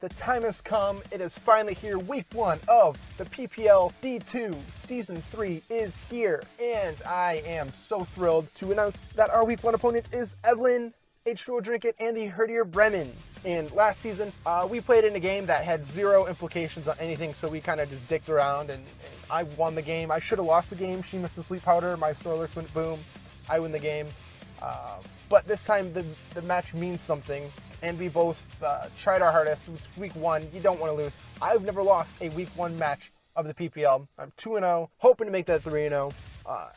The time has come. It is finally here. Week 1 of the PPL D2 Season 3 is here. And I am so thrilled to announce that our Week 1 opponent is Evelyn, H2O Drink It, and the Herdier Bremen. And last season, we played in a game that had zero implications on anything, so we kind of just dicked around, and I won the game. I should have lost the game. She missed the sleep powder. My store alerts went boom. I win the game. But this time, the match means something, and we both tried our hardest. It's Week 1. You don't want to lose. I've never lost a Week 1 match of the PPL. I'm 2-0, hoping to make that 3-0.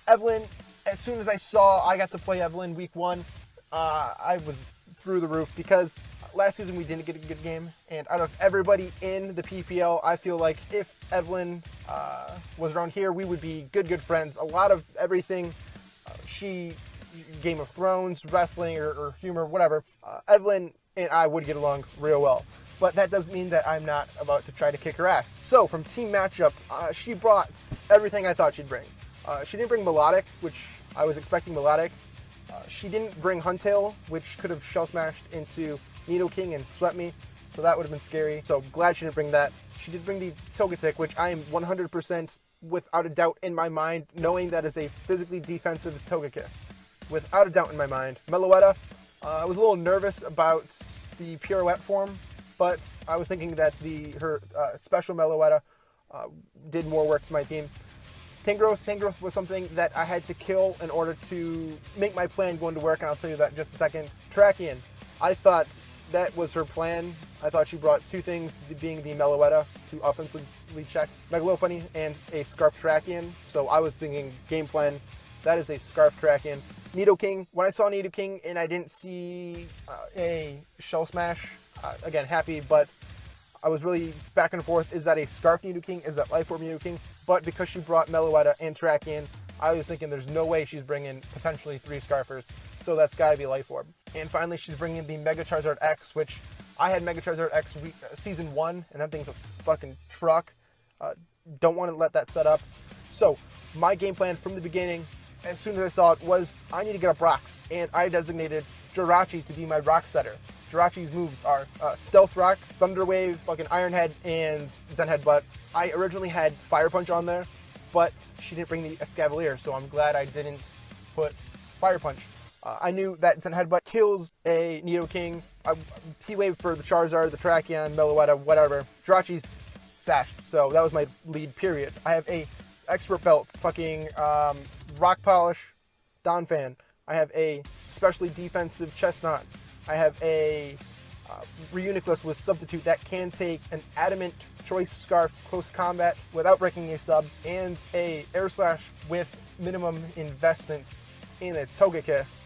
Evelyn, as soon as I saw I got to play Evelyn Week 1, I was through the roof because last season we didn't get a good game, and out of everybody in the PPL, I feel like if Evelyn was around here, we would be good friends. A lot of everything, Game of Thrones, wrestling, or humor, whatever, Evelyn and I would get along real well. But that doesn't mean that I'm not about to try to kick her ass. So from team matchup, she brought everything I thought she'd bring. She didn't bring Melodic, which I was expecting Melodic. She didn't bring Huntail, which could have shell smashed into Nidoking and swept me, so that would have been scary. So glad she didn't bring that. She did bring the Togetic, which I am 100% without a doubt in my mind, knowing that is a physically defensive Togekiss. Without a doubt in my mind. Meloetta, I was a little nervous about the Pirouette form, but I was thinking that her special Meloetta did more work to my team. Tangrowth was something that I had to kill in order to make my plan go into work, and I'll tell you that in just a second. Terrakion, I thought that was her plan. I thought she brought two things, being the Meloetta to offensively check Megalopony and a Scarf Terrakion. So I was thinking game plan, that is a Scarf Terrakion. Nidoking, when I saw Nidoking and I didn't see a Shell Smash, again, happy, but I was really back and forth. Is that a Scarf Nidoking? Is that Life Orb Nidoking? But because she brought Meloetta and Terrakion, I was thinking there's no way she's bringing potentially 3 Scarfers, so that's gotta be Life Orb. And finally, she's bringing the Mega Charizard X, which I had Mega Charizard X Season 1, and that thing's a fucking truck. Don't want to let that set up. So, my game plan from the beginning, as soon as I saw it, was I need to get up rocks, and I designated Jirachi to be my rock setter. Jirachi's moves are Stealth Rock, Thunder Wave, fucking Iron Head, and Zen Headbutt. I originally had Fire Punch on there, but she didn't bring the Escavalier, so I'm glad I didn't put Fire Punch. I knew that Zen Headbutt kills a Nidoking. T-Wave for the Charizard, the Terrakion, Meloetta, whatever. Jirachi's sashed, so that was my lead, period. I have a Expert Belt, fucking Rock Polish, Donphan. I have a specially defensive Chestnut. I have a Reuniclus with Substitute that can take an Adamant Choice Scarf close combat without breaking a sub, and a Air Slash with minimum investment in a Togekiss,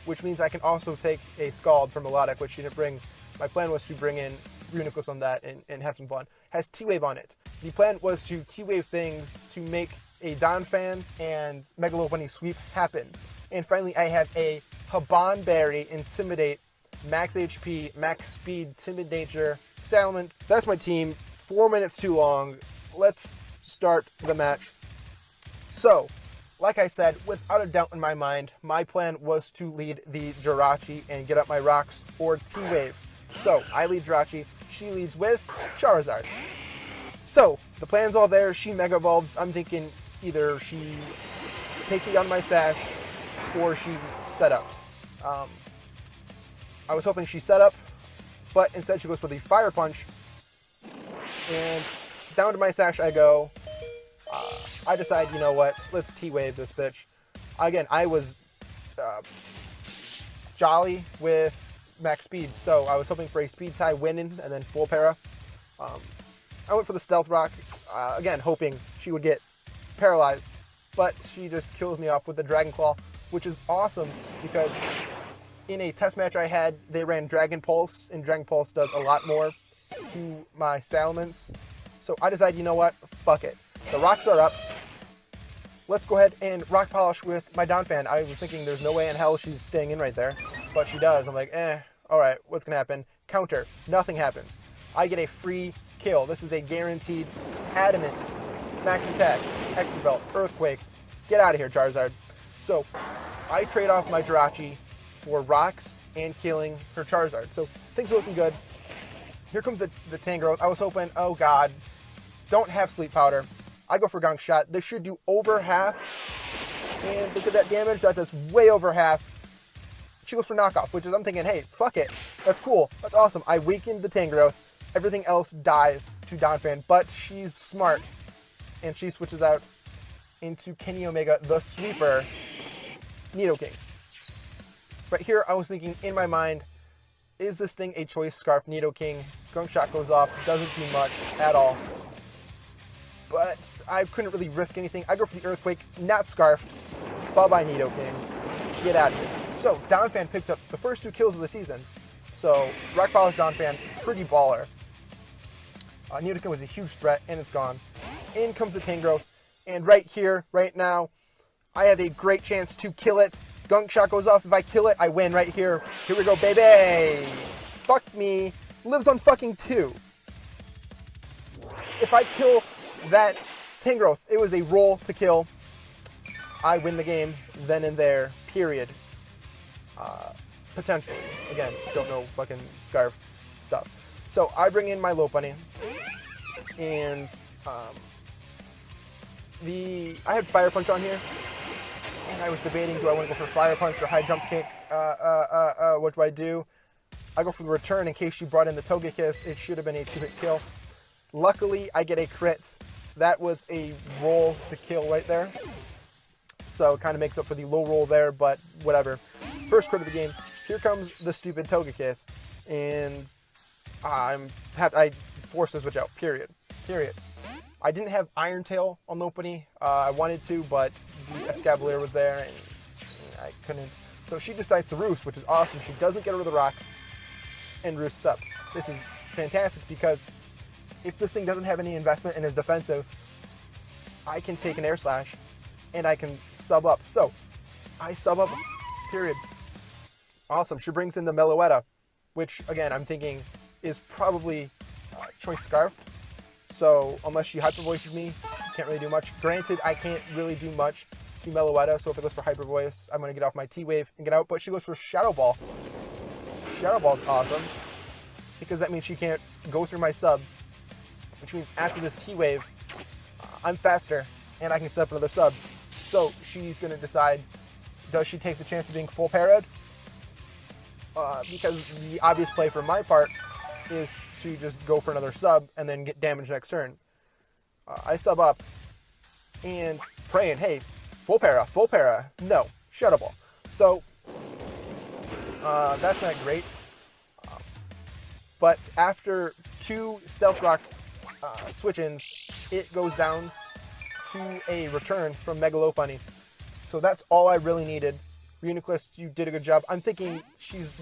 which means I can also take a Scald from Melodic, which she didn't bring. My plan was to bring in Reuniclus on that and have some fun. Has T-Wave on it. The plan was to T-Wave things to make a Donphan and Megalopony sweep happen. And finally, I have a Haban Berry, Intimidate, Max HP, Max Speed, Timid Nature, Salamence. That's my team. 4 minutes too long. Let's start the match. So, like I said, without a doubt in my mind, my plan was to lead the Jirachi and get up my rocks or T-Wave. So, I lead Jirachi. She leads with Charizard. So, the plan's all there. She Mega Evolves. I'm thinking either she takes me on my sash or she setups. I was hoping she set up, but instead she goes for the Fire Punch. And down to my sash I go. I decide, you know what, let's T-Wave this bitch. Again, I was jolly with max speed, so I was hoping for a speed tie winning and then full para. I went for the Stealth Rock, again, hoping she would get paralyzed, but she just kills me off with the Dragon Claw, which is awesome because in a test match I had, they ran Dragon Pulse, and Dragon Pulse does a lot more to my Salamence. So I decided, you know what, fuck it. The rocks are up. Let's go ahead and Rock Polish with my Donphan. I was thinking there's no way in hell she's staying in right there, but she does. I'm like, alright, what's gonna happen? Counter, nothing happens. I get a free kill. This is a guaranteed Adamant, Max Attack, Expert Belt, Earthquake. Get out of here, Charizard. So I trade off my Jirachi for rocks and killing her Charizard. So things are looking good. Here comes the Tangrowth. I was hoping, oh god, don't have Sleep Powder. I go for Gunk Shot. This should do over half. And look at that damage. That does way over half. She goes for Knockoff, which is, I'm thinking, hey, fuck it. That's cool. That's awesome. I weakened the Tangrowth. Everything else dies to Donphan, but she's smart. And she switches out into Kenny Omega, the sweeper, Nidoking. Right here, I was thinking in my mind, is this thing a Choice Scarf Nidoking? Gunk Shot goes off, doesn't do much at all. But I couldn't really risk anything. I go for the Earthquake, not Scarf. Bye-bye, Nidoking. Get out of here. So, Donphan picks up the first 2 kills of the season. So, Rock Polish Donphan, pretty baller. Nidoking was a huge threat, and it's gone. In comes the Tangrowth, and right here, right now, I have a great chance to kill it. Gunk Shot goes off. If I kill it, I win right here. Here we go, baby. Fuck me. Lives on fucking 2. If I kill that Tangrowth, it was a roll to kill. I win the game then and there, period. Potentially. Again, don't know fucking Scarf stuff. So I bring in my Lopunny, and I had Fire Punch on here, and I was debating, do I want to go for Fire Punch or High Jump Kick? What do I do? I go for the return in case she brought in the Togekiss. It should have been a 2-hit kill. Luckily, I get a crit. That was a roll to kill right there. So it kind of makes up for the low roll there, but whatever. First crit of the game. Here comes the stupid Togekiss, and I forced to switch out, period. I didn't have Iron Tail on Lopunny. I wanted to, but the Escavalier was there, and I couldn't. So she decides to Roost, which is awesome. She doesn't get rid of the rocks, and roosts up. This is fantastic, because if this thing doesn't have any investment and is defensive, I can take an Air Slash, and I can sub up. So, I sub up, period. Awesome. She brings in the Meloetta, which, again, I'm thinking is probably Choice Scarf. So, unless she Hyper Voices me, can't really do much. Granted, I can't really do much to Meloetta, so if it goes for Hyper Voice, I'm going to get off my T-Wave and get out. But she goes for Shadow Ball. Shadow Ball's awesome, because that means she can't go through my sub, which means after this T-Wave, I'm faster, and I can set up another sub. So, she's going to decide, does she take the chance of being full parried? Because the obvious play for my part is to just go for another sub and then get damage next turn. I sub up and praying, hey, full para. No, Shadow Ball. So that's not great. But after 2 Stealth Rock switch-ins, it goes down to a return from Mega Lopunny. So that's all I really needed. Uniclist, you did a good job. I'm thinking she's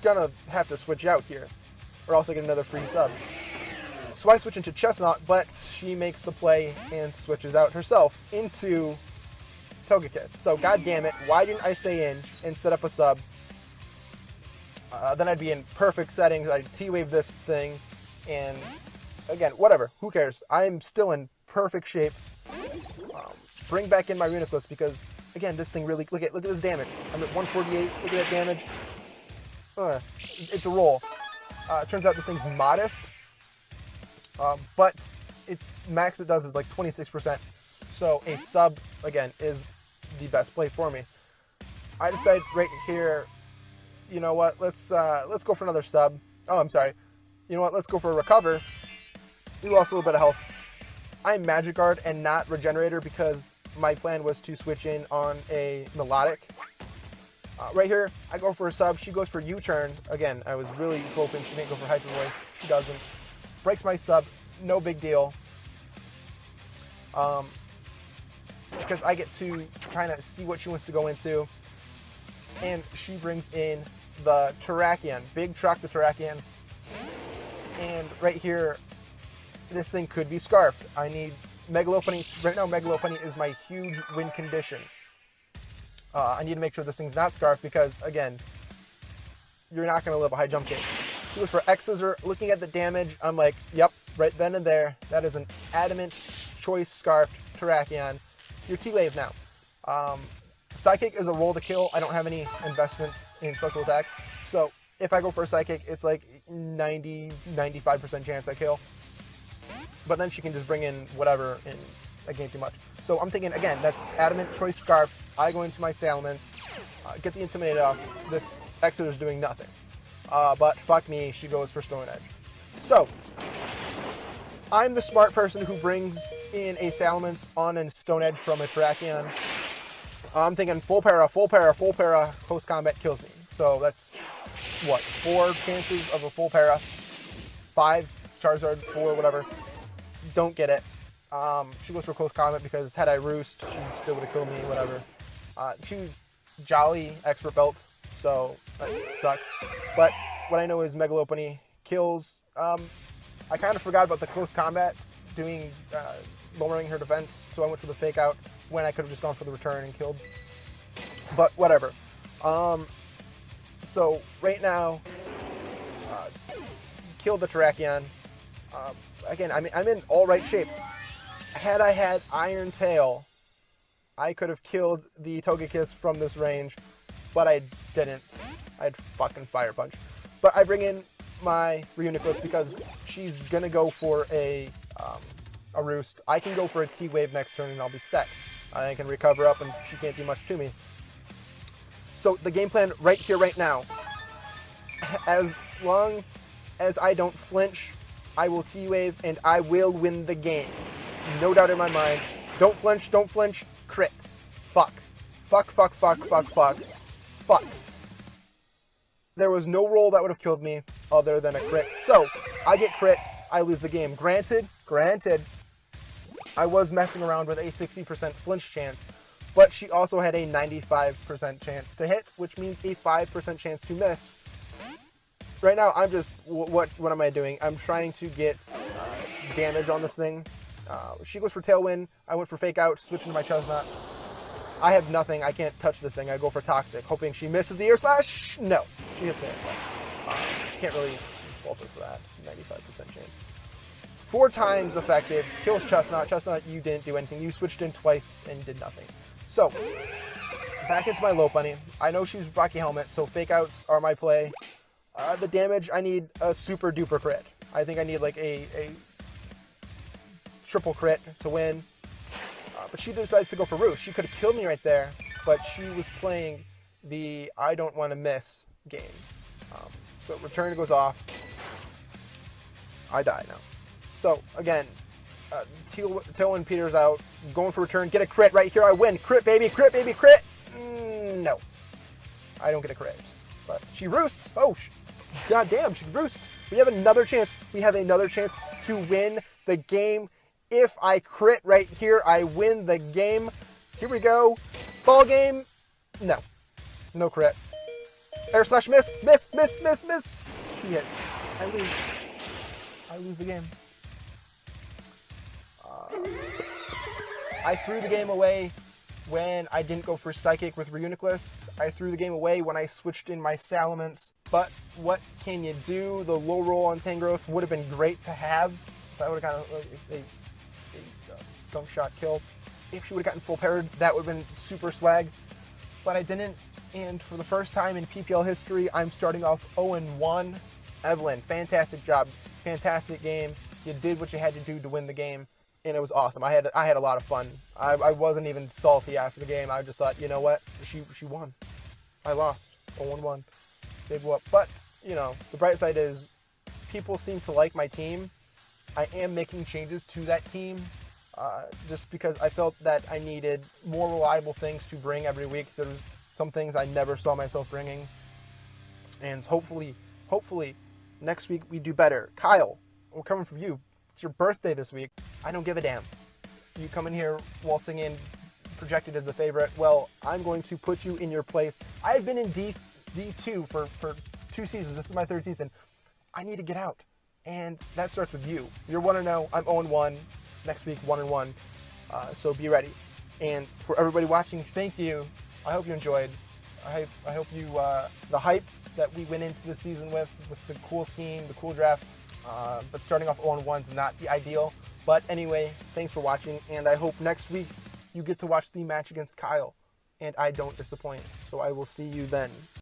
gonna have to switch out here, or else I get another free sub. So I switch into Chestnut, but she makes the play and switches out herself into Togekiss. So god damn it, why didn't I stay in and set up a sub? Then I'd be in perfect settings. I'd T-Wave this thing, and again, whatever, who cares? I'm still in perfect shape. Bring back in my Uniclist, because again, this thing really, look at this damage. I'm at 148, look at that damage. It's a roll. Turns out this thing's modest, but its max it does is like 26%. So a sub, again, is the best play for me. I decide right here, you know what, let's go for another sub. Oh, I'm sorry. You know what, let's go for a Recover. We lost a little bit of health. I'm Magic Guard and not Regenerator, because my plan was to switch in on a Melodic. Right here, I go for a sub. She goes for U-turn. Again, I was really hoping she didn't go for Hyper Voice. She doesn't. Breaks my sub. No big deal. Because I get to kind of see what she wants to go into. And she brings in the Terrakion. Big Truck the Terrakion. And right here, this thing could be Scarfed. I need Mega Lopunny. Right now, Mega Lopunny is my huge win condition. I need to make sure this thing's not Scarfed, because, again, you're not going to live a High Jump Kick. She goes for X-Scissor. Looking at the damage, I'm like, yep, right then and there. That is an adamant Choice Scarfed Terrakion. Your T-Wave now. Psychic is a roll to kill. I don't have any investment in special attack. So if I go for a Psychic, it's like, 90-95% chance I kill. But then she can just bring in whatever in a game too much. So I'm thinking, again, that's Adamant, Choice Scarf. I go into my Salamence, get the Intimidate off. This Exeter's doing nothing. But fuck me, she goes for Stone Edge. So, I'm the smart person who brings in a Salamence on a Stone Edge from a Terrakion. I'm thinking full para, close combat kills me. So that's, what, 4 chances of a full para, 5 Charizard, 4, whatever. Don't get it. She goes for close combat because had I Roost, she still would have killed me, whatever. She was Jolly Expert Belt, so that sucks. But what I know is Megalopony kills. I kind of forgot about the close combat, lowering her defense, so I went for the fake out when I could have just gone for the return and killed. But whatever. So right now, killed the Terrakion. Again, I'm in all right shape. Had I had Iron Tail, I could have killed the Togekiss from this range, but I didn't. I had fucking Fire Punch. But I bring in my Reuniclus because she's gonna go for a Roost. I can go for a T-Wave next turn and I'll be set. I can recover up and she can't do much to me. So the game plan right here, right now, as long as I don't flinch, I will T-Wave and I will win the game. No doubt in my mind. Don't flinch, crit. Fuck. Fuck. There was no roll that would have killed me other than a crit. So, I get crit, I lose the game. Granted, I was messing around with a 60% flinch chance, but she also had a 95% chance to hit, which means a 5% chance to miss. Right now, I'm just, what am I doing? I'm trying to get damage on this thing. She goes for Tailwind, I went for Fake Out, switching to my Chestnut. I have nothing, I can't touch this thing, I go for Toxic, hoping she misses the Air Slash. No, she hits the Air Slash. Can't really fault her for that, 95% chance. 4 times effective, kills Chestnut. Chestnut, you didn't do anything, you switched in twice and did nothing. So, back into my Lopunny. I know she's Rocky Helmet, so Fake Outs are my play. The damage, I need a super duper crit. I think I need like a triple crit to win. But she decides to go for Roost. She could have killed me right there, but she was playing the I don't want to miss game. So return goes off. I die now. So again, Tailwind peters out, going for return, get a crit right here, I win. Crit baby, crit! No. I don't get a crit. But she roosts. Oh, god damn, she roosts. We have another chance. We have another chance to win the game. If I crit right here, I win the game. Here we go. Ball game. No. No crit. Air Slash miss. Miss. She hits. I lose the game. I threw the game away when I didn't go for Psychic with Reuniclus. I threw the game away when I switched in my Salamence. But what can you do? The low roll on Tangrowth would have been great to have. That would have gotten a gunk shot kill. If she would have gotten full parried, that would have been super swag. But I didn't, and for the first time in PPL history, I'm starting off 0-1. Evelyn, fantastic job. Fantastic game. You did what you had to do to win the game, and it was awesome. I had a lot of fun. I wasn't even salty after the game. I just thought, you know what? She won. I lost. 0-1. Big whoop. But, you know, the bright side is people seem to like my team. I am making changes to that team just because I felt that I needed more reliable things to bring every week. There's some things I never saw myself bringing. And hopefully, next week we do better. Kyle, we're coming from you. It's your birthday this week. I don't give a damn. You come in here waltzing in, projected as the favorite. Well, I'm going to put you in your place. I've been in D2 for 2 seasons. This is my 3rd season. I need to get out. And that starts with you. You're 1-0. I'm 0-1. Next week, 1-1. So be ready. And for everybody watching, thank you. I hope you enjoyed. I hope you, the hype that we went into the season with the cool team, the cool draft. But starting off 0-1 is not the ideal. But anyway, thanks for watching. And I hope next week you get to watch the match against Kyle. And I don't disappoint. So I will see you then.